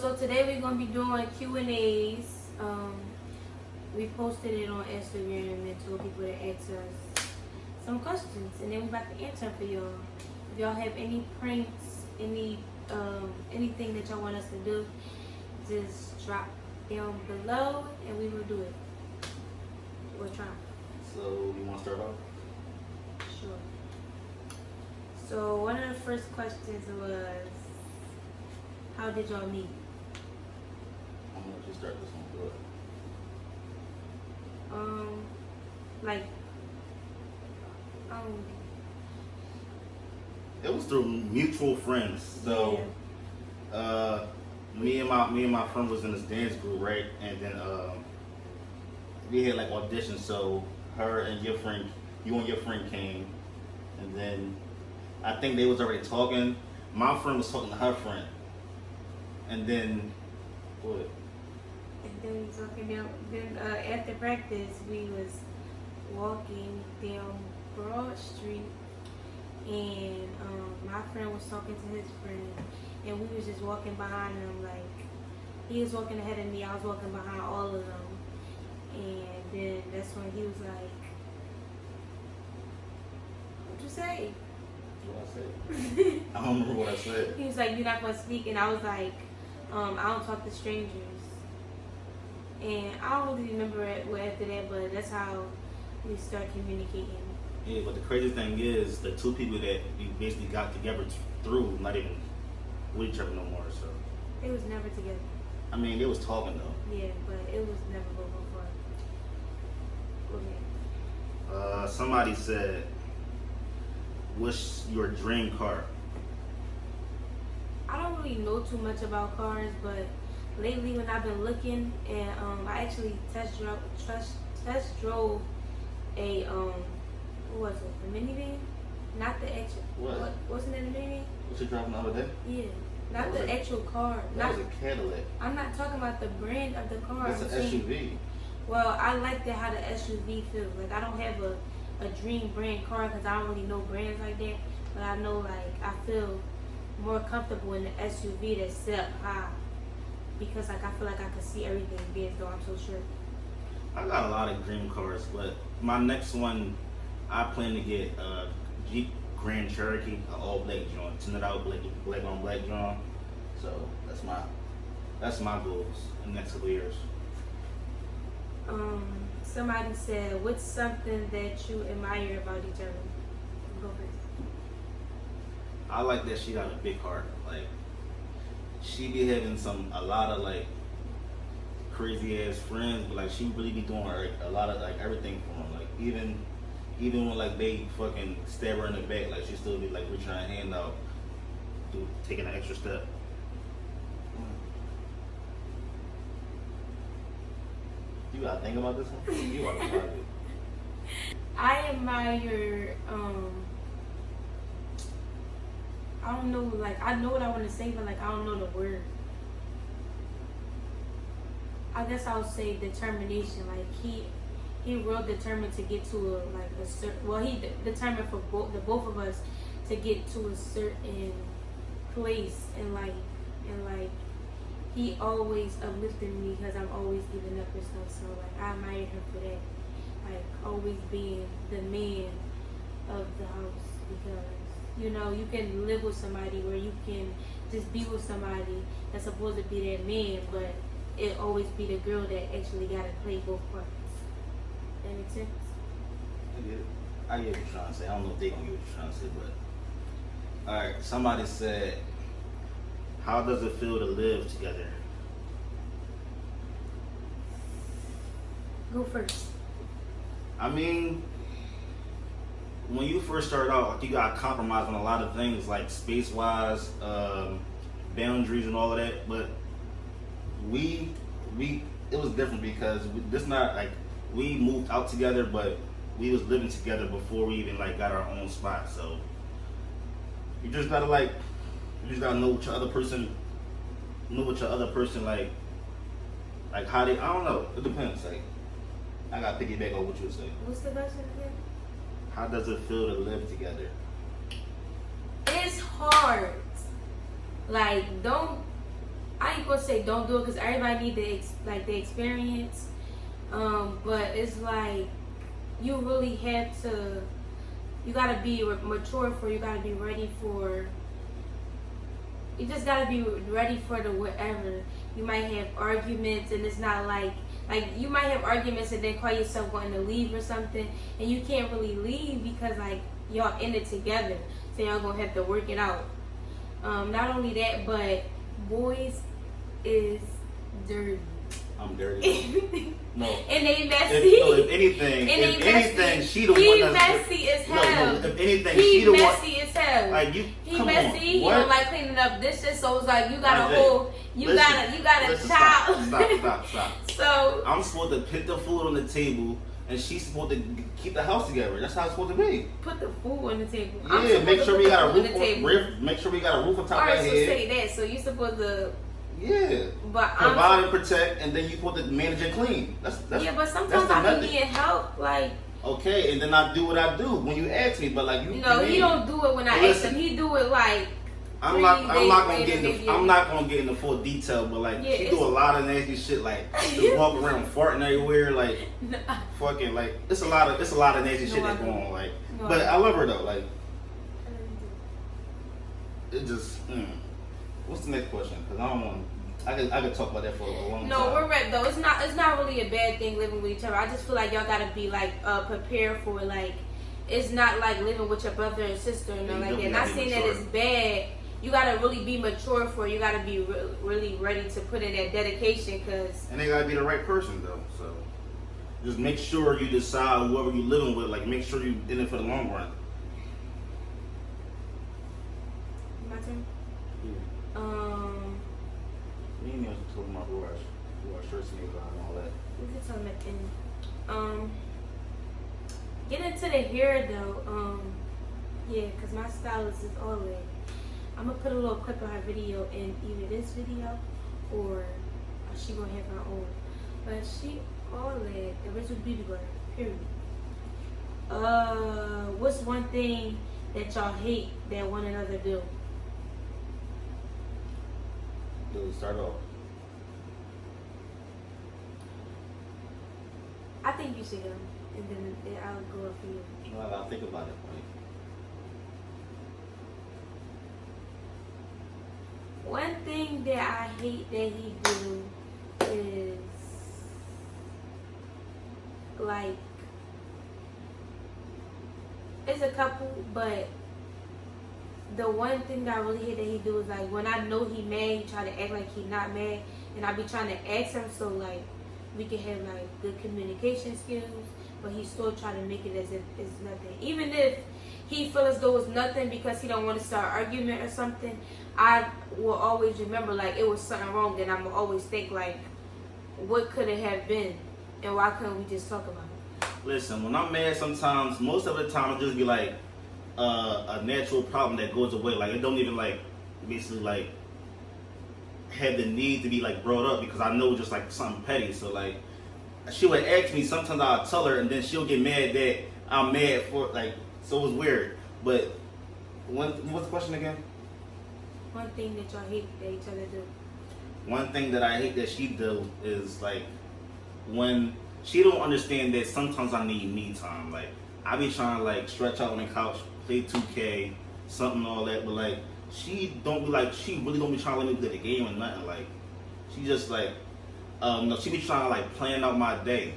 So today we're gonna be doing Q&As. We posted it on Instagram and told people to ask us some questions, and then we're about to answer for y'all. If y'all have any pranks, anything that y'all want us to do, just drop down below and we will do it. We'll try. So you want to start off? Sure. So one of the first questions was, how did y'all meet? I'm gonna let you start this one. Go ahead. Like, It was through mutual friends. So, me and my friend was in this dance group, right? And then we had like auditions. So her and you and your friend came, and then I think they was already talking. My friend was talking to her friend, and then what? And then we was walking down. Then after practice, we was walking down Broad Street, and my friend was talking to his friend, and we was just walking behind them. Like, he was walking ahead of me, I was walking behind all of them, and then that's when he was like, "What'd you say?" What I said? I don't remember what I said. He was like, "You're not gonna speak," and I was like, "I don't talk to strangers." And I don't really remember it after that, but that's how we start communicating. Yeah, but the crazy thing is, the two people that we basically got together through, not even with each other no more. So It was never together. I mean, they was talking though. Yeah, but it was never go for. Okay. Somebody said, "What's your dream car?" I don't really know too much about cars, but lately when I've been looking, and I actually test drove a what was it? A minivan? Not the actual. What? Wasn't it a minivan? What you driving the other day? Yeah. Not That the was actual car. That was a Cadillac. I'm not talking about the brand of the car. It's I'm an saying- SUV. Well, I like that how the SUV feels. Like, I don't have a dream brand car because I don't really know brands like that. But I know, like, I feel more comfortable in the SUV that's set up high. Because, like, I feel like I can see everything being though I'm so sure. I got a lot of dream cars, but my next one, I plan to get a Jeep Grand Cherokee, an all black joint, tinted out black on black joint. So that's my goals in the next couple years. Somebody said, what's something that you admire about each other? Go first. I like that she got a big heart. Like, she be having a lot of like crazy ass friends, but like she really be doing a lot of like everything for them. Like even when like they fucking stab her in the back, like she still be like reaching her hand out, taking an extra step. You gotta think about this one. You gotta think about it. I admire, I don't know, like, I know what I want to say, but, like, I don't know the word. I guess I would say determination. Like, he real determined to get to a certain, well, he determined for the both of us to get to a certain place in life. And, like, he always uplifted me because I'm always giving up and stuff. So, like, I admire him for that. Like, always being the man of the house, because, you know, you can live with somebody where you can just be with somebody that's supposed to be that man, but it always be the girl that actually got to play both parts. That make sense? I get what you're trying to say. I don't know if they gonna get what you're trying to say, but alright, somebody said, how does it feel to live together? Go first. I mean, when you first start out, like, you gotta compromise on a lot of things, like space-wise, boundaries and all of that. But it was different because we moved out together, but we was living together before we even like got our own spot. So you just gotta know what your other person like how they. I don't know. It depends. Like, I gotta piggyback on what you were saying. What's the question again? How does it feel to live together? It's hard. Like, I I ain't gonna say don't do it because everybody need the experience. But it's like you really have to. You gotta be mature for. You gotta be ready for. You just gotta be ready for the whatever. You might have arguments, and it's not like you might have arguments and then call yourself wanting to leave or something, and you can't really leave because like y'all in it together, so y'all gonna have to work it out. Not only that, but boys is dirty. I'm dirty. No. And they messy. If anything, she the one that's messy as hell. No, if anything, he she the one. He messy as hell. Like you, he come messy. on. He What? don't like cleaning up dishes, so it's like you got Listen, a whole, you got a listen, child. Stop. So I'm supposed to put the food on the table, and she's supposed to keep the house together. That's how it's supposed to be. put the food on the table. Yeah, make sure we got a roof. Make sure we got a roof on top of our so head. say that. So you supposed to. Yeah. But provide and protect, and then you put the manage and clean. That's yeah, but sometimes I be needing help, like. Okay, and then I do what I do when you ask me, but like you. No, he don't do it when I ask him. He do it like. I'm not gonna get into full detail, but like she do a lot of nasty shit, like just walk around farting everywhere, like fucking like it's a lot of nasty shit that's going on, like. But I love her though, like. It just. What's the next question? Because I don't want. I could talk about that for a long time. No, we're right though. It's not really a bad thing living with each other. I just feel like y'all gotta be like prepared for like. It's not like living with your brother and sister and all like that. Not saying that it's bad. You gotta really be mature for it. You gotta be really ready to put in that dedication, cause. And they gotta be the right person though. So just make sure you decide whoever you're living with. Like make sure you in it for the long run. My turn. Me and you talking about who our shirts and all that. We can tell them at the end. Get into the hair though. Yeah, cause my stylist is always. I'm gonna put a little clip of her video in either this video or she gonna have her own. But she always the original beauty blogger. Period. What's one thing that y'all hate that one another do? Start off. I think you should go, and then I'll go up for you. Well, I'll think about it. One thing that I hate that he do is like it's a couple, but the one thing that I really hate that he do is like when I know he mad, he try to act like he not mad, and I be trying to ask him so like we can have like good communication skills, but he still try to make it as if it's nothing. Even if he feel as though it's nothing because he don't want to start an argument or something, I will always remember like it was something wrong, and I'm always think like what could it have been, and why couldn't we just talk about it? Listen, when I'm mad, sometimes most of the time it'll just be like a natural problem that goes away. Like it don't even like basically like have the need to be like brought up because I know just like something petty. So like she would ask me, sometimes I'll tell her, and then she'll get mad that I'm mad for like. So it was weird. But what's the question again? One thing that y'all hate that each other do. One thing that I hate that she do is like when she don't understand that sometimes I need me time. Like I be trying to like stretch out on the couch, play 2K, something all that, but like she really don't be trying to let me play the game or nothing. Like she just like no, she be trying to like plan out my day,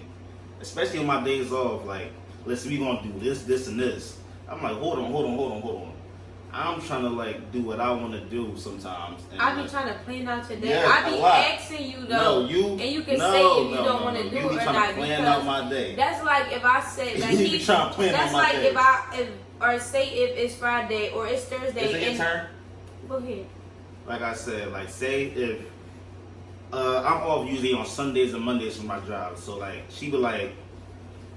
especially on my days off. Like listen, we gonna do this, and this. I'm like hold on. I'm trying to like do what I want to do sometimes. And I be trying to plan out your day. Yeah, I be asking you though, and you can say if you don't want to do it or not. Plan out my day. That's like if I say like you be trying to plan that's out my like day. or say if it's Friday or it's Thursday. Is it your turn? Go ahead. Like I said, like say if I'm off usually on Sundays and Mondays from my job, so like she be like,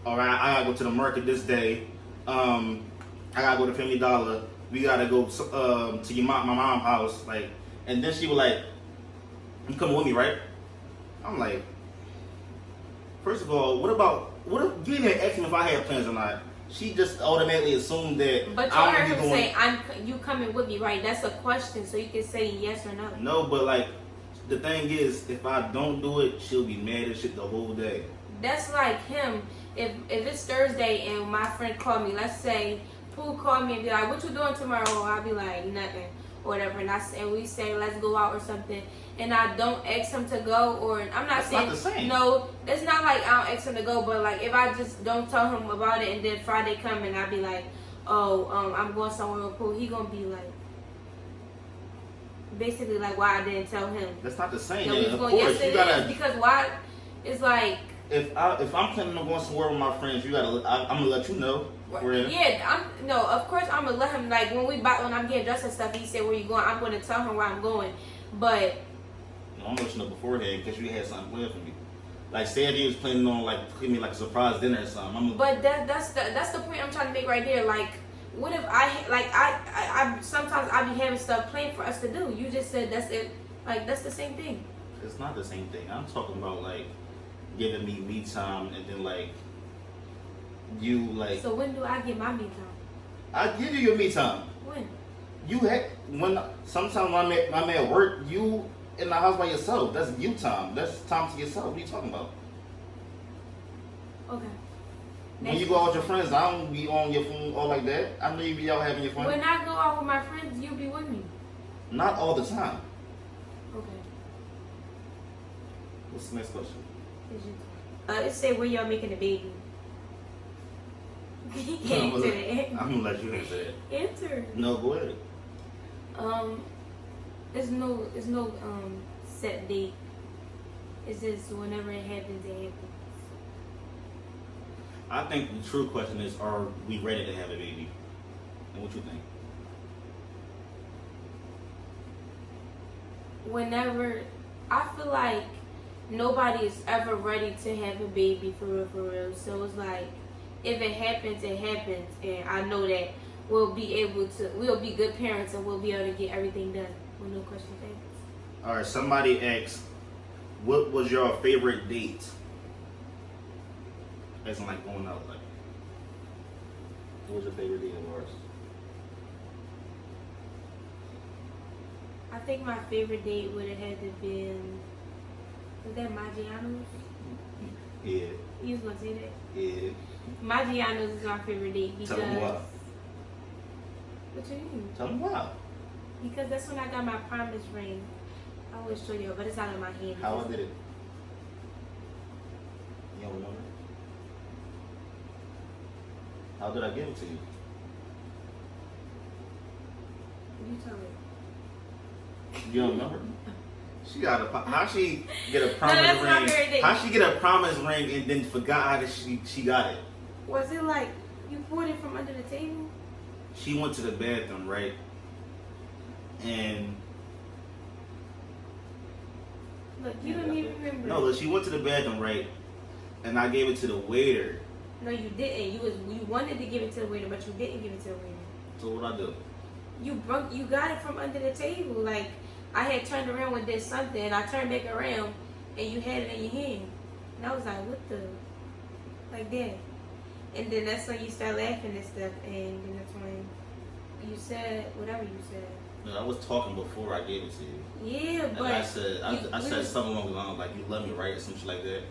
all right, I gotta go to the market this day. I gotta go to Family Dollar. We gotta go to my mom's house, like, and then she was like, "You coming with me, right?" I'm like, first of all, what if you didn't ask me if I had plans or not? She just automatically assumed that. But you heard him say, "You coming with me, right?" That's a question, so you can say yes or no. No, but like, the thing is, if I don't do it, she'll be mad as shit the whole day. That's like him. If it's Thursday and my friend called me, let's say Pooh called me and be like, "What you doing tomorrow?" I'll be like, "Nothing," or whatever. And we say, "Let's go out" or something. And I don't ask him to go, or I'm not That's saying not the same. no. It's not like I don't ask him to go, but like if I just don't tell him about it, and then Friday come and I be like, "Oh, I'm going somewhere with Pooh," he gonna be like, basically like, why I didn't tell him. That's not the same. No, Yeah, he's of going, course, yes, you it gotta. is, because why? It's like. If I'm planning on going somewhere with my friends, you gotta. I'm gonna let you know. Yeah, of course I'm gonna let him, like when I'm getting dressed and stuff, he said where you going, I'm gonna tell him where I'm going. But no, I'm gonna let you know beforehand because you had something planned for me. Like say if he was planning on like giving me like a surprise dinner or something. but that's the point I'm trying to make right there. Like what if I sometimes I be having stuff planned for us to do. You just said that's it. Like that's the same thing. It's not the same thing. I'm talking about like giving me time and then like you like. So when do I get my me time? I give you your me time. When? Sometimes when I'm at work, you in the house by yourself. That's you time. That's time to yourself. What are you talking about? Okay. When you go out with your friends, I don't be on your phone all like that. I know you be out having your fun. When I go out with my friends, you be with me. Not all the time. Okay. What's the next question? It say when y'all making a baby. He can't answer that. I'm gonna let you answer that. Answer. No, go ahead. It's no set date. It's just whenever it happens, it happens. I think the true question is, are we ready to have a baby? And what you think? Whenever, I feel like nobody is ever ready to have a baby for real. So it's like, if it happens, it happens, and I know that we'll be good parents and we'll be able to get everything done with no questions asked. All right. Somebody asked, what was your favorite date? As in like going out, like. What was your favorite date of ours? I think my favorite date would have had to been, was that Maggiano's? Yeah. You was gonna say that? Yeah. Maggiano's is my favorite date because. Tell them why. What you mean? Tell them why. Because that's when I got my promise ring. I always show you, but it's out of my hand. How I did it? You don't remember? How did I give it to you? You tell me. You don't remember? She got how she get a No, promise that's my ring? favorite date. How she get a promise ring and then forgot how she got it? Was it like you pulled it from under the table? She went to the bathroom, right? And Look, you don't even remember. no, look, she went to the bathroom, right? And I gave it to the waiter. No, you didn't. You wanted to give it to the waiter, but you didn't give it to the waiter. So what I do? You got it from under the table. Like I had turned around and did something, and I turned back around, and you had it in your hand. And I was like, what the? Like that. And then that's when you start laughing and stuff, and then that's when you said whatever you said. No, I was talking before I gave it to you. Yeah, And but I said something along the lines like you love me, right, or some shit like that.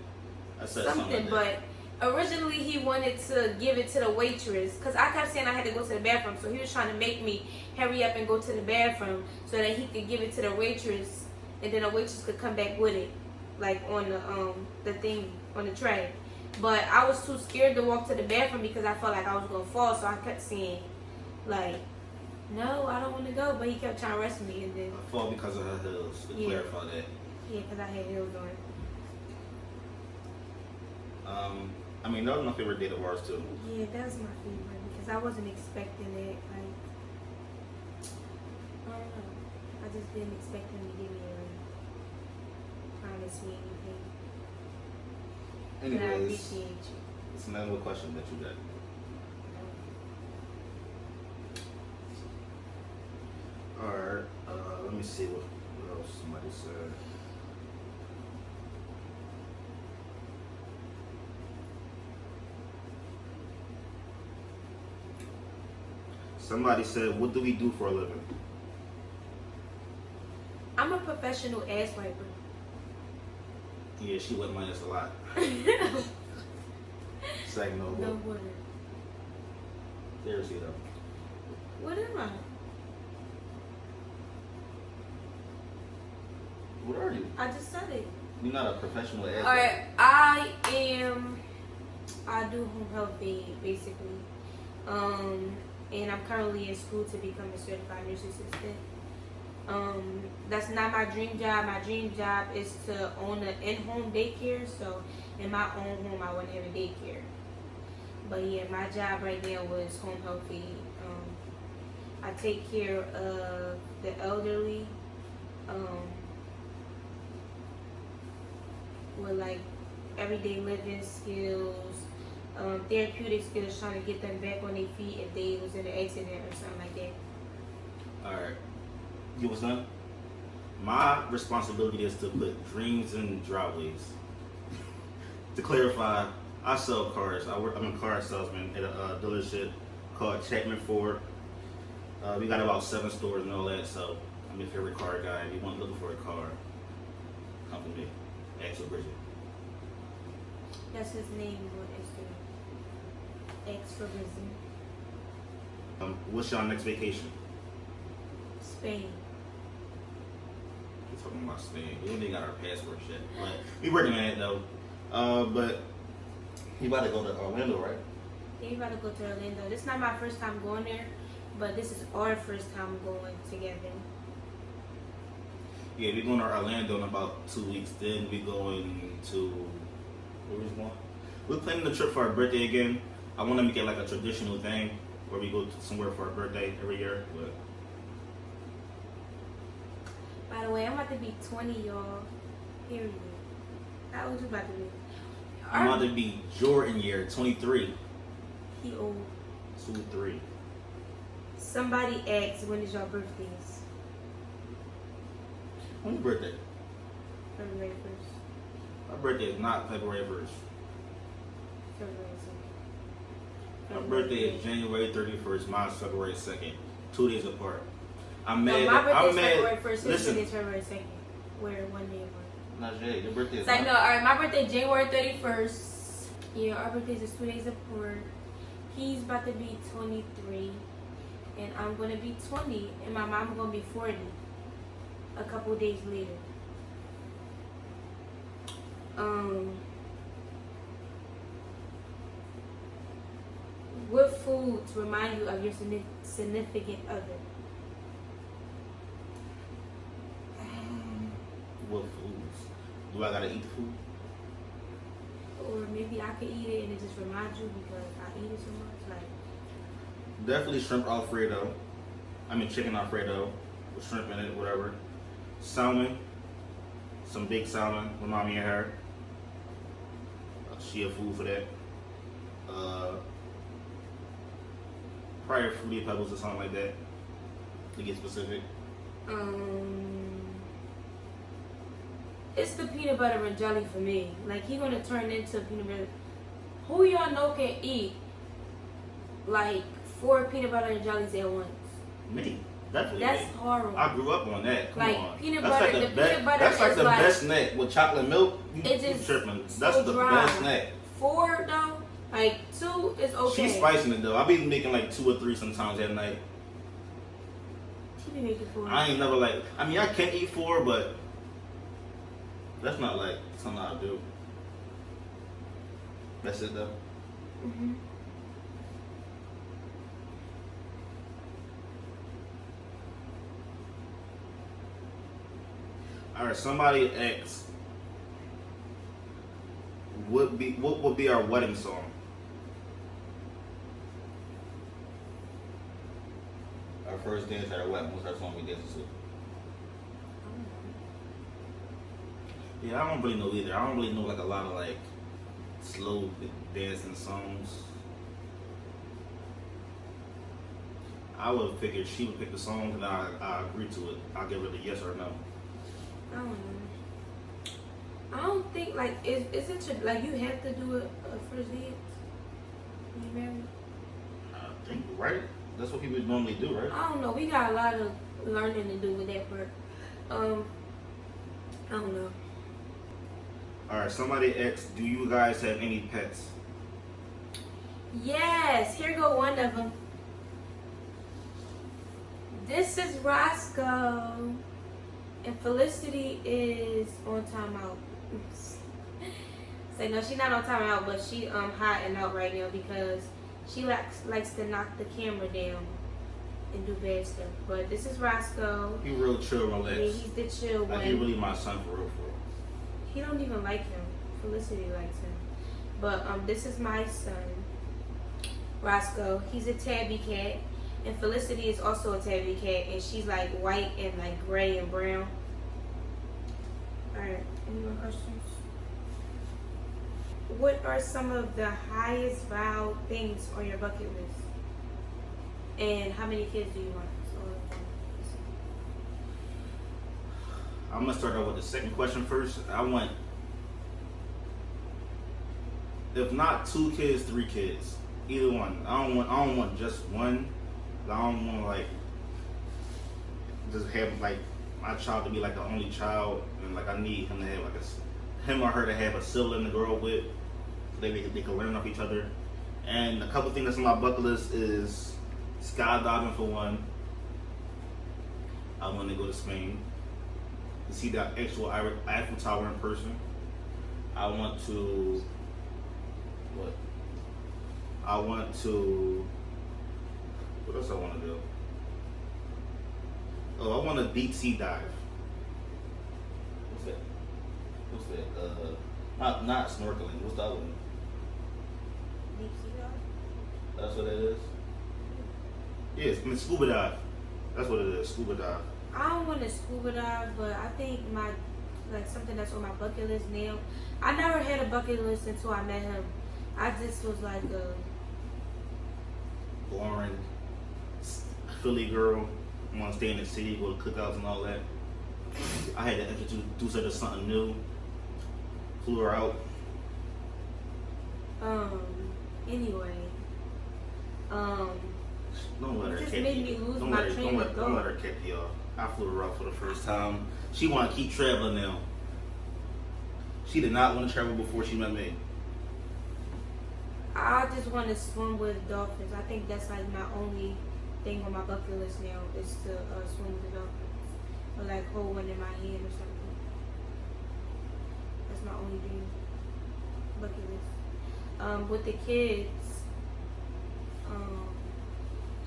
I said something like that. But originally he wanted to give it to the waitress because I kept saying I had to go to the bathroom, so he was trying to make me hurry up and go to the bathroom so that he could give it to the waitress, and then the waitress could come back with it, like on the thing on the tray. But I was too scared to walk to the bathroom because I felt like I was gonna fall, so I kept saying like, no, I don't want to go. But he kept trying to arrest me, and then I fall because of her heels. To clarify that. Yeah, because I had heels on. I mean, that was my favorite date of ours too. Yeah, that was my favorite because I wasn't expecting it. Like, I don't know. I just didn't expect him to give me a promise me anything. And I Anyways, appreciate you. it's another question that you got. Alright, let me see what else somebody said. Somebody said, what do we do for a living? I'm a professional ass wiper. Yeah, she wet my ass a lot. Second no No vote. water. Seriously though. What am I? What are you? I just said it. You're not a professional ass. Alright, I do home health aid basically. And I'm currently in school to become a certified nurse assistant. That's not my dream job. My dream job is to own an in-home daycare. So in my own home, I wouldn't have a daycare. But yeah, my job right now was home health aid. I take care of the elderly. With like everyday living skills, therapeutic skills, trying to get them back on their feet if they was in an accident or something like that. Alright. You was done? My responsibility is to put dreams in driveways. To clarify, I sell cars. I'm a car salesman at a dealership called Chapman Ford. We got about 7 stores and all that, so I'm your favorite car guy. If you want looking for a car, come to me. Axel Bridget. That's his name on Instagram. X for Brazil. What's your next vacation? Spain. We're talking about Spain. We ain't got our passports yet, but we working on it though. But you about to go to Orlando, right? Yeah, you about to go to Orlando. This is not my first time going there, but this is our first time going together. Yeah, we're going to Orlando in about 2 weeks. Then we're going to where we going? We're planning the trip for our birthday again. I want to make it like a traditional thing where we go to somewhere for our birthday every year. But By the way, I'm about to be 20, y'all. Period. How old you about to be? I'm about to be Jordan year 23. He old. 2-3. Somebody asked, when is your birthdays? When's your birthday? February 1st. My birthday is not February 1st. February 2nd. My birthday is January 31st. Mine's February 2nd. 2 days apart. I'm mad. No, my birthday I'm is mad. February 1st. Listen. His is February 2nd. We're 1 day apart. Not yet. Your birthday is It's like, not. no, alright, my birthday January 31st. Yeah, our birthdays is 2 days apart. He's about to be 23. And I'm going to be 20. And my mom going to be 40. A couple days later. What foods remind you of your significant other? What foods? Do I gotta eat the food? Or maybe I could eat it and it just reminds you because I eat it so much. Like, Definitely shrimp Alfredo. I mean chicken Alfredo with shrimp in it, whatever. Salmon. Some big salmon. Remind me of her. She a food for that. Probably Fruity Pebbles or something like that. To get specific. it's the peanut butter and jelly for me. Like, he gonna turn into peanut butter. Who y'all know can eat like 4 peanut butter and jellies at once? Me. Definitely. That's me. horrible. I grew up on that. Come Like, on. peanut That's butter- like the the peanut butter That's like is the like- best snack with chocolate milk. You It just tripping. so That's the dry. best snack. 4 though, like 2 is okay. She's spicing it though. I be making like 2 or 3 sometimes at night. She be making 4. I ain't never like. I mean, I can eat 4, but that's not like something I do. That's it though. Mhm. All right. Somebody asked, what would be our wedding song? Our first dance at our wedding. What's our song we danced to? Yeah, I don't really know either. I don't really know like a lot of like slow dancing songs. I would have figured she would pick the song and I agree to it. I'll give her the yes or no. I don't know. I don't think like is it like you have to do a first dance when you married? I think right. That's what people normally do, right? I don't know. We got a lot of learning to do with that part. I don't know. Alright, somebody asked, do you guys have any pets? Yes, here go one of them. This is Roscoe, and Felicity is on timeout. So no, she's not on timeout, but she hiding out right now because she likes to knock the camera down and do bad stuff. But this is Roscoe. He real chill, relax. Yeah, he's the chill one. Like, he really my son for real. He don't even like him. Felicity likes him. But this is my son, Roscoe. He's a tabby cat. And Felicity is also a tabby cat. And she's like white and like gray and brown. Alright, any more questions? What are some of the highest vowed things on your bucket list? And how many kids do you want? I'm gonna start out with the second question first. I want, if not 2 kids, 3 kids. Either one. I don't want just one. I don't want like just have like my child to be like the only child, and like I need him to have like him or her to have a sibling to grow up with, so they can learn off each other. And a couple things that's on my bucket list is skydiving for one. I want to go to Spain to see the actual Eiffel Tower in person. I want to what? What else I want to do? Oh, I want to deep sea dive. What's that? Not snorkeling. What's the other one? Deep sea dive? That's what it is? Yes, I mean scuba dive. That's what it is, scuba dive. I don't want to scuba dive, but I think something that's on my bucket list now. I never had a bucket list until I met him. I just was like a boring Philly girl. I want to stay in the city, go to cookouts and all that. I had to introduce her to something new. Flew her out. Anyway. Don't let her just kick made you. me lose Don't my let train of don't thought. let her kick you off. I flew her out for the first time. She want to keep traveling now. She did not want to travel before she met me. I just want to swim with dolphins. I think that's like my only thing on my bucket list now is to swim with the dolphins. Or like hold one in my hand or something. That's my only dream bucket list. With the kids,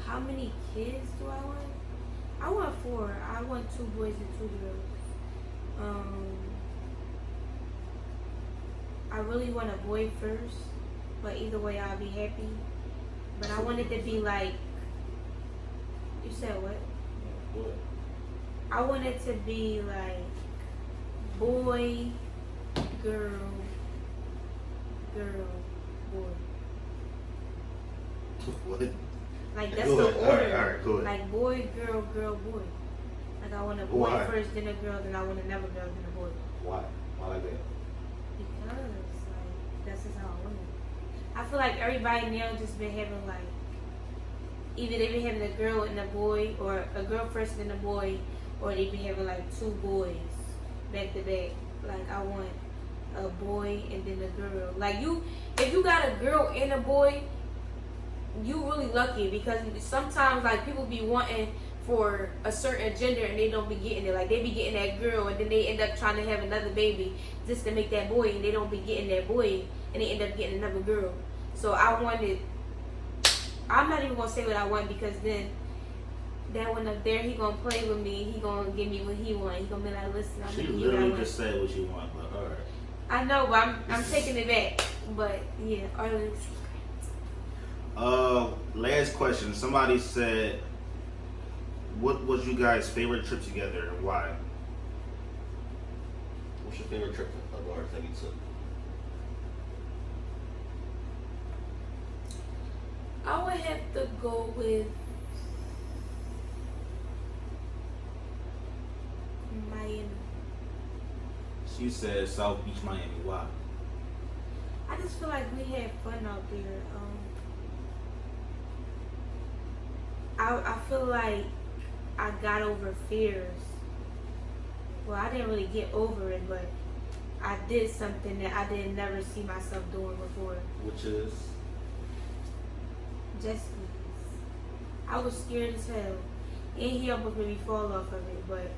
how many kids do I want? I want 4. I want 2 boys and 2 girls. I really want a boy first, but either way I'll be happy. But I want it to be like, you said what? What? I want it to be like boy, girl, boy. What? Like that's Go the ahead. order. All right, go ahead. Like boy, girl, boy. Like I want a boy Why? first, then a girl, then I want another girl, then a boy. Why? Why like that? Because like that's just how I want it. I feel like everybody now just been having like either they been having a girl and a boy, or a girl first then a boy, or they been having like 2 boys back to back. Like I want a boy and then a girl. Like if you got a girl and a boy, you really lucky, because sometimes like people be wanting for a certain gender and they don't be getting it. Like they be getting that girl and then they end up trying to have another baby just to make that boy, and they don't be getting that boy and they end up getting another girl. So I wanted, I'm not even gonna say what I want, because then that one up there, he gonna play with me, he gonna give me what he want. He gonna be like, listen, I'm She gonna give you what I literally want. just said what you want, but alright. I know, but I'm taking it back. But yeah, Arlen's Last question. Somebody said, what was you guys' favorite trip together and why? What's your favorite trip of ours that we took? I would have to go with Miami. She said South Beach, Miami. Why? I just feel like we had fun out there. I feel like I got over fears well, I didn't really get over it, but I did something that I didn't never see myself doing before. Which is? Just I was scared as hell. And he almost made me fall off of it, but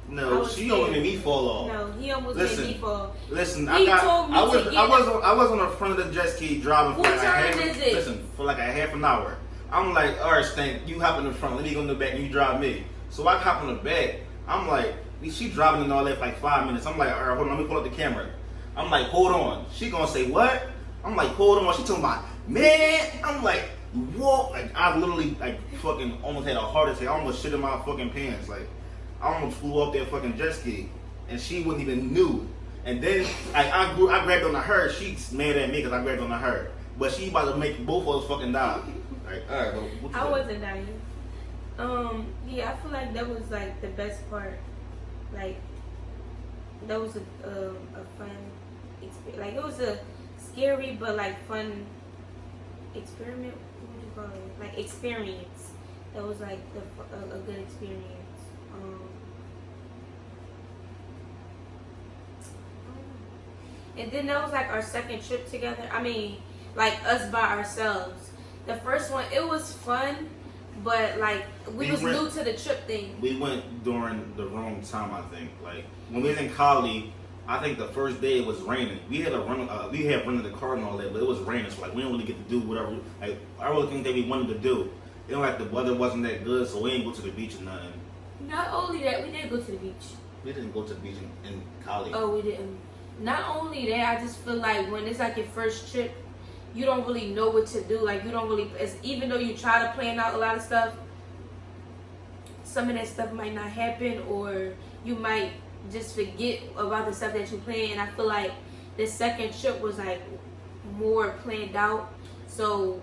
No, she almost made me fall off. no, he almost Listen, made me fall. Listen, He told me I was to get I was on the front of the jet ski driving for Who like a turn half. is it? Listen, for like a half an hour. I'm like, all right, Stank, you hop in the front. Let me go in the back and you drive me. So I hop in the back. I'm like, she driving and all that for like 5 minutes. I'm like, all right, hold on, let me pull up the camera. I'm like, hold on. She gonna say what? I'm like, hold on. She talking about, man. I'm like, whoa. Like I literally like fucking almost had a heart attack. I almost shit in my fucking pants. Like I almost flew off that fucking jet ski, and she wouldn't even knew. And then I grabbed onto her. She's mad at me because I grabbed onto her, but she about to make both of us fucking die. Like, all right, what you I got? wasn't dying. Yeah, I feel like that was like the best part. Like that was a fun experience. Like it was a scary but like fun experiment. What would you call it? Like experience. That was like a good experience. And then that was like our second trip together. I mean, like us by ourselves. The first one, it was fun, but like we was new to the trip thing. We went during the wrong time, I think. Like when we was in Cali, I think the first day it was raining. We had rented the car and all that, but it was raining, so like we didn't really get to do whatever like I really think that we wanted to do. You know, like the weather wasn't that good, so we didn't go to the beach or nothing. Not only that, we did go to the beach. We didn't go to the beach in Cali. Oh, we didn't. Not only that, I just feel like when it's like your first trip, you don't really know what to do. Like you don't really, even though you try to plan out a lot of stuff, some of that stuff might not happen, or you might just forget about the stuff that you planned. And I feel like the second trip was like more planned out, so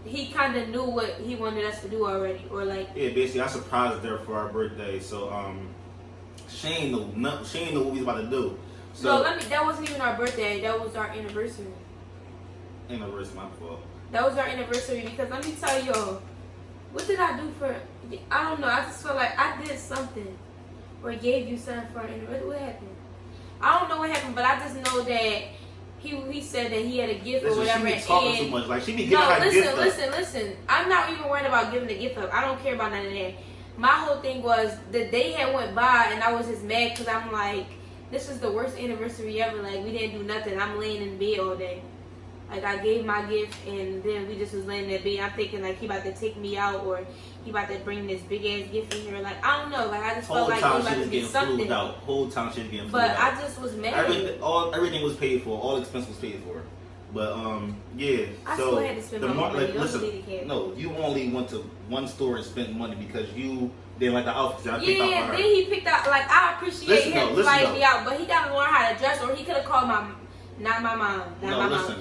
he kind of knew what he wanted us to do already, or like basically I surprised her for our birthday, so Shane knew what we was about to do. So no, that wasn't even our birthday. That was our anniversary. Anniversary, my fault. That was our anniversary because let me tell y'all, what did I do for? I don't know. I just felt like I did something, or gave you something for our anniversary. What happened? I don't know what happened, but I just know that he said that he had a gift or whatever. She be talking too much. Like she be giving her gift. Listen. I'm not even worried about giving the gift up. I don't care about none of that. My whole thing was the day had went by and I was just mad because I'm like, this is the worst anniversary ever. Like we didn't do nothing. I'm laying in bed all day. Like I gave my gift and then we just was laying in that bed. I'm thinking like he about to take me out or he about to bring this big ass gift in here. Like I don't know. Like I just felt like he about to get something. Whole time she was getting flued but out. I just was mad. Everything was paid for. All expense was paid for. But yeah. I so still had to spend my money. listen, no, you only went to one store and spent money because you didn't like the outfits. Yeah, then he picked out. Like I appreciate him flying me out, but he gotta learn how to dress, or he could have called not my mom.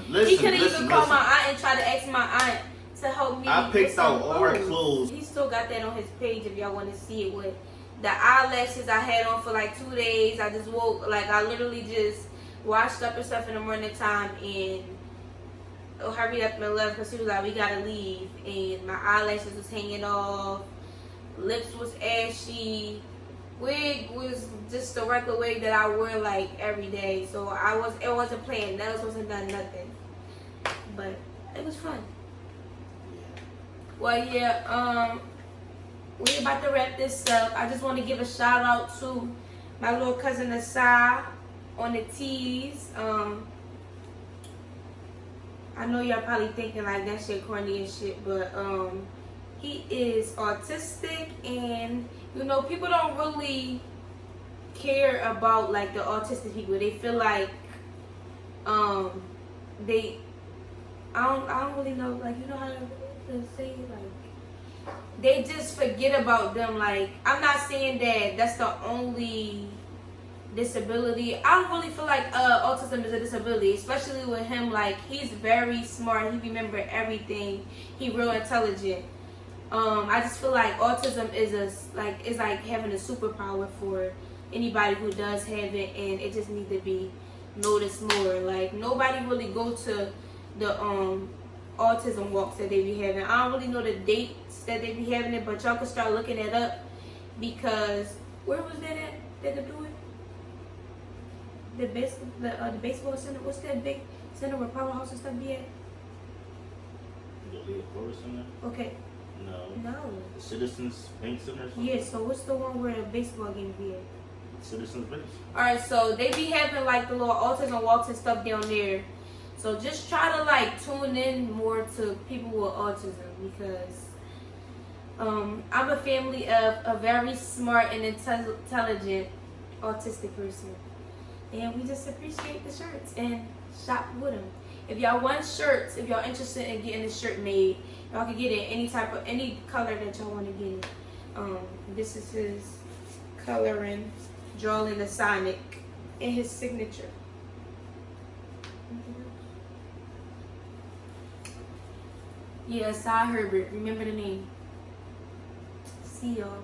He could have even called my aunt and tried to ask my aunt to help me. I picked out all her clothes. He still got that on his page if y'all want to see it. With the eyelashes I had on for like 2 days. I just woke, like I literally just washed up and stuff in the morning time and hurried up and left because he was like, we gotta leave, and my eyelashes was hanging off, lips was ashy, wig was just a regular wig that I wear like every day, so it wasn't playing, nails wasn't done, nothing, but it was fun. Well, yeah, we're about to wrap this up. I just want to give a shout out to my little cousin Asai on the tees. I know y'all probably thinking like that shit corny and shit, but he is autistic, and you know people don't really care about like the autistic people. They feel like I don't really know, like you know how to say it, like they just forget about them. Like I'm not saying that that's the only disability. I don't really feel like autism is a disability, especially with him. Like he's very smart, he remember everything, he real intelligent. I just feel like autism is like having a superpower for anybody who does have it, and it just needs to be noticed more. Like nobody really go to the autism walks that they be having. I don't really know the dates that they be having it, but y'all can start looking it up because Where was that at? That they do it? The baseball center. What's that big center where Powerhouse and stuff be at? The Leo Flores Center? Okay. No. No. The Citizens Bank Center or something? Yeah. So what's the one where the baseball game be at? Citizens Bank. All right. So they be having like the little autism walks and stuff down there. So just try to like tune in more to people with autism because I'm a family of a very smart and intelligent autistic person. And we just appreciate the shirts and shop with them. If y'all want shirts, if y'all interested in getting a shirt made, y'all can get it any color that y'all want to get it. This is his coloring, drawing the Sonic, and his signature. Yeah, Cy Herbert. Remember the name. See y'all.